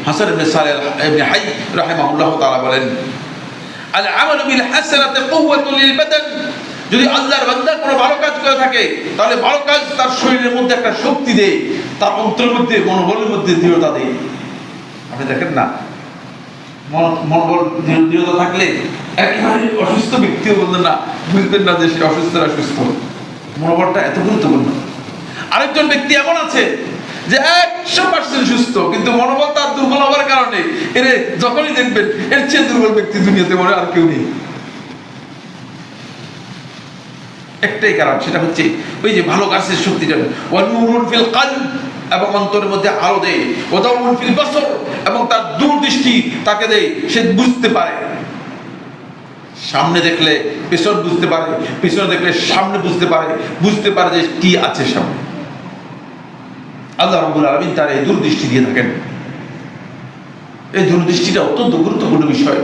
হাসান ইবনে সালেহ ইবনে high রাহিমাহুল্লাহ তাআলা বলেন, আল আমালু বিল হাসানাতি কুওয়াতুন লিল বাদান, যদি আল্লাহর বান্দা কোনো ভালো কাজ করে থাকে তাহলে ভালো কাজ তার শরীরের মধ্যে একটা শক্তি দেয়, তার অন্তরের মধ্যে মনোবলের মধ্যে দৃঢ়তা দেয়। আপনি দেখেন না, মনোবল দৃঢ়তা থাকলে একেবারে অসুস্থ ব্যক্তিও বলবেন না, বুঝবেন না যে সে অসুস্থ। মনোবলটা এত গুরুত্বপূর্ণ। আরেকজন ব্যক্তি এমন আছে যে 100% সুস্থ, কিন্তু মনোবল তার দুর্বল হওয়ার কারণে এর যখনই দেখবেন এর চেয়ে দুর্বল ব্যক্তি দুনিয়াতে মনে আর কেউ নেই। একটাই কারণ, সেটা হচ্ছে ওই যে ভালো কাজের শক্তিটা। ওয়া নূরুন ফিল কলব, এবং অন্তরের মধ্যে আলো দেয়। ওয়া দাউন ফিল বসর, এবং তার দূরদৃষ্টি তাকে দেয়, সে বুঝতে পারে, সামনে দেখলে পেছন বুঝতে পারে, পেছনে দেখলে সামনে বুঝতে পারে যে কি আছে সামনে। আল্লাহ রাব্বুল আলামিন তার এই দূরদৃষ্টি দিয়ে থাকেন। এই দূরদৃষ্টিটা অত্যন্ত গুরুত্বপূর্ণ বিষয়।